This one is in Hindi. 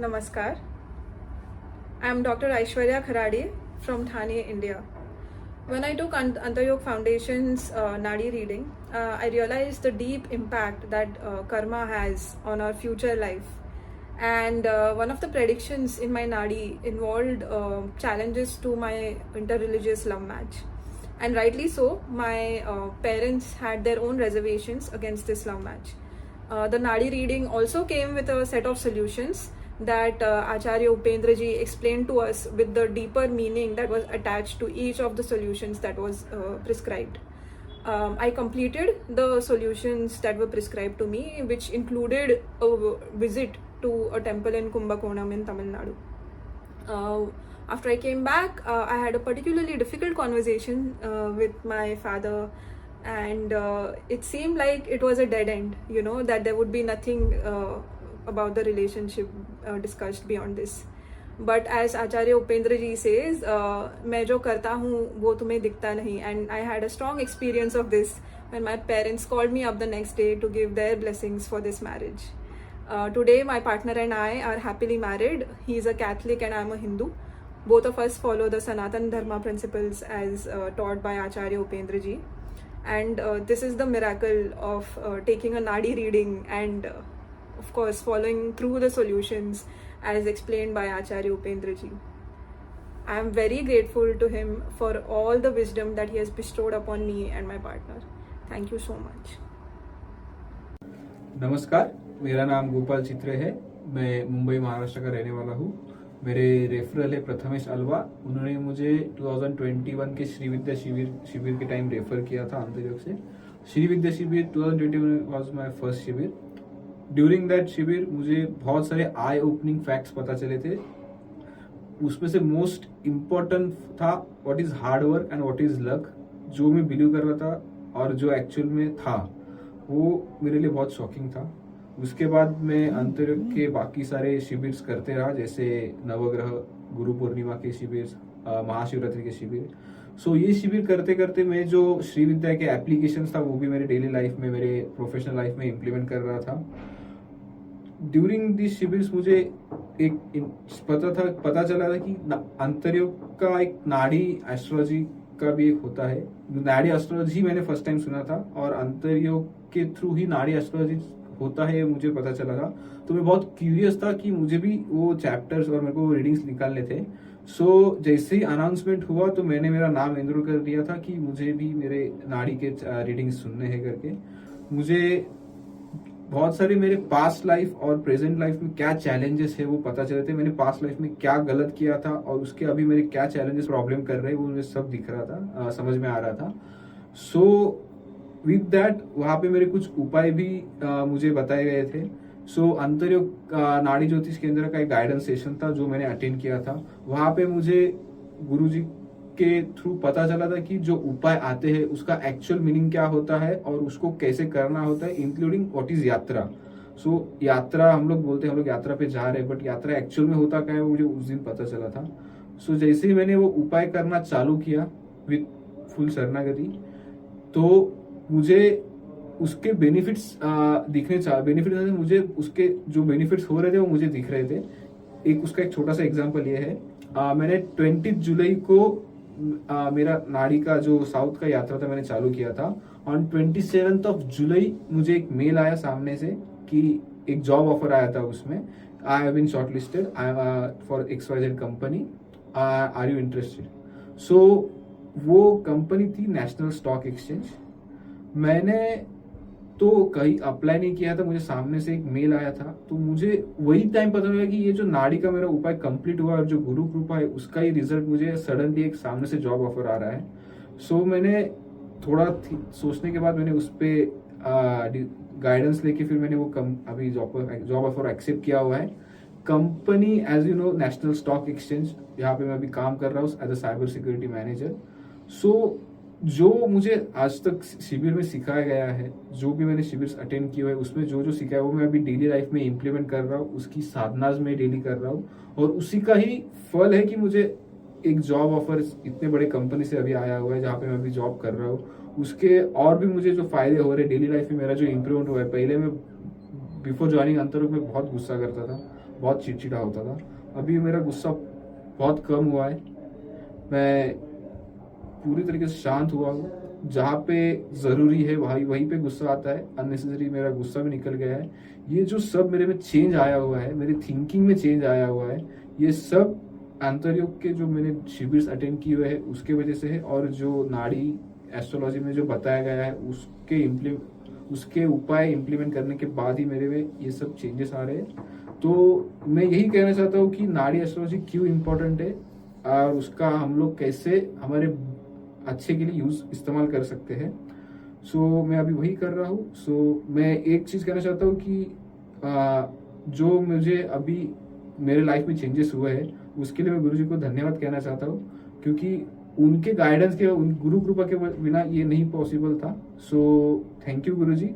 Namaskar. I am Dr. Aishwarya Kharade from Thane, India. When I took Antayog Foundation's Nadi reading, I realized the deep impact that karma has on our future life. And one of the predictions in my Nadi involved challenges to my interreligious love match. And rightly so, my parents had their own reservations against this love match. The Nadi reading also came with a set of solutions that Acharya Upendra ji explained to us with the deeper meaning that was attached to each of the solutions that was prescribed. I completed the solutions that were prescribed to me, which included a visit to a temple in Kumbakonam in Tamil Nadu. After I came back, I had a particularly difficult conversation with my father, and it seemed like it was a dead end, that there would be nothing about the relationship discussed beyond this. But as Acharya Upendra ji says, मैं जो करता हूँ वो तुम्हें दिखता नहीं. And I had a strong experience of this when my parents called me up the next day to give their blessings for this marriage. Today, my partner and I are happily married. He is a Catholic and I am a Hindu. Both of us follow the Sanatan Dharma principles as taught by Acharya Upendra ji. And this is the miracle of taking a Nadi reading and of course following through the solutions as explained by Acharya Upendra ji. I am very grateful to him for all the wisdom that he has bestowed upon me and my partner. Thank you so much. नमस्कार, मेरा नाम गोपाल चित्रे है. मैं मुंबई महाराष्ट्र का रहने वाला हूँ. मेरे रेफरल है प्रथमेश अलवा. उन्होंने मुझे 2021 के श्री विद्या शिविर के टाइम रेफर किया था अंतर्योग से. श्री विद्या शिविर 2021 वाज माय फर्स्ट शिविर. ड्यूरिंग दैट शिविर मुझे बहुत सारे आई ओपनिंग फैक्ट्स पता चले थे. उसमें से मोस्ट इम्पोर्टेंट था what is hard work and what is luck. जो मैं बिलीव कर रहा था और जो एक्चुअल में था वो मेरे लिए बहुत शॉकिंग था. उसके बाद मैं अंतरिक्ष के बाकी सारे शिविर करते रहा, जैसे नवग्रह, गुरु पूर्णिमा के शिविर, महाशिवरात्रि के शिविर. सो ये शिविर करते करते मैं जो श्री विद्या के एप्लीकेशन था वो भी मेरे डेली लाइफ में, मेरे प्रोफेशनल लाइफ में इम्प्लीमेंट कर रहा था. ड्यूरिंग दिस शिविर मुझे एक पता चला था कि अंतरिक्ष का एक नाड़ी एस्ट्रोलॉजी का भी एक होता है. नाड़ी एस्ट्रोलॉजी मैंने फर्स्ट टाइम सुना था और अंतरिक्ष के थ्रू ही नाड़ी एस्ट्रोलॉजी होता है मुझे पता चला था. तो मैं बहुत क्यूरियस था कि मुझे भी वो चैप्टर्स और मेरे को रीडिंग्स निकालने थे. सो जैसे ही अनाउंसमेंट हुआ तो मैंने मेरा नाम एनरोल कर दिया था कि मुझे भी मेरे नाड़ी के रीडिंग्स सुनने हैं करके. मुझे बहुत सारे मेरे पास्ट लाइफ और प्रेजेंट लाइफ में क्या चैलेंजेस है वो पता चले थे. मैंने पास्ट लाइफ में क्या गलत किया था और उसके अभी मेरे क्या चैलेंजेस प्रॉब्लम कर रहे हैं वो मुझे सब दिख रहा था, समझ में आ रहा था. सो विद दैट वहाँ पे मेरे कुछ उपाय भी मुझे बताए गए थे. सो अंतरिक्ष नाड़ी ज्योतिष केंद्र का एक गाइडेंस सेशन था जो मैंने अटेंड किया था. वहाँ पे मुझे गुरुजी के थ्रू पता चला था कि जो उपाय आते हैं उसका एक्चुअल मीनिंग क्या होता है और उसको कैसे करना होता है, इंक्लूडिंग व्हाट इज यात्रा. सो यात्रा हम लोग बोलते हैं हम लोग यात्रा पे जा रहे हैं, बट यात्रा एक्चुअल में होता क्या है वो मुझे उस दिन पता चला था. सो जैसे ही मैंने वो उपाय करना चालू किया विद फुल शरणागति, तो मुझे उसके बेनिफिट्स बेनिफिट मुझे उसके जो बेनिफिट्स हो रहे थे वो मुझे दिख रहे थे. उसका एक छोटा सा एग्जांपल ये है, मैंने 20 जुलाई को मेरा नाड़ी का जो साउथ का यात्रा था मैंने चालू किया था. ऑन 27 जुलाई मुझे एक मेल आया सामने से कि एक जॉब ऑफर आया था. उसमें I have been shortlisted for XYZ company, are you interested. So वो कंपनी थी नेशनल स्टॉक एक्सचेंज. मैंने तो कहीं अप्लाई नहीं किया था, मुझे सामने से एक मेल आया था. तो मुझे वही टाइम पता लगा कि ये जो नाड़ी का मेरा उपाय कंप्लीट हुआ और जो गुरु कृपा है उसका ही रिजल्ट मुझे सडनली एक सामने से जॉब ऑफर आ रहा है. सो मैंने थोड़ा सोचने के बाद मैंने उस पर गाइडेंस लेके फिर मैंने वो अभी जॉब ऑफर एक्सेप्ट किया हुआ है. Company as you know national stock exchange, यहाँ पे मैं अभी काम कर रहा हूँ as a cyber security manager. So जो मुझे आज तक शिविर में सिखाया गया है, जो भी मैंने शिविर अटेंड किया है उसमें जो जो सीखा है वो मैं अभी डेली लाइफ में इम्प्लीमेंट कर रहा हूँ. उसकी साधनाज में डेली कर रहा हूँ और उसी का ही फल है कि मुझे एक जॉब ऑफर इतने बड़े कंपनी से अभी आया हुआ है जहाँ पे मैं अभी जॉब कर रहा हूँ. उसके और भी मुझे जो फायदे हो रहे हैं डेली लाइफ में, मेरा जो इम्प्रूवमेंट हुआ है. पहले मैं बिफोर ज्वाइनिंग अंतरिक्ष में बहुत गुस्सा करता था, बहुत चिड़चिड़ा होता था। अभी मेरा गुस्सा बहुत कम हुआ है, मैं पूरी तरीके से शांत हुआ हूँ। जहाँ पे ज़रूरी है वहीं पे गुस्सा आता है, अननेसेसरी मेरा गुस्सा भी निकल गया है। ये जो सब मेरे में चेंज आया हुआ है, मेरी थिंकिंग में चेंज आया हुआ है, ये सब अंतरयोग के जो मैंने शिविर अटेंड किए हुए हैं उसके वजह से है, और जो नाड़ी एस्ट्रोलॉजी में जो बताया गया है उसके उपाय इम्प्लीमेंट करने के बाद ही मेरे में ये सब चेंजेस आ रहे हैं। तो मैं यही कहना चाहता हूँ कि नाड़ी एस्ट्रोलॉजी क्यों इम्पोर्टेंट है और उसका हम लोग कैसे हमारे अच्छे के लिए इस्तेमाल कर सकते हैं। सो मैं अभी वही कर रहा हूँ। सो मैं एक चीज़ कहना चाहता हूँ कि जो मुझे अभी मेरे लाइफ में चेंजेस हुए हैं उसके लिए मैं गुरुजी को धन्यवाद कहना चाहता हूँ, क्योंकि उनके गाइडेंस के, उन गुरु कृपा के बिना ये नहीं पॉसिबल था। So thank you Guruji.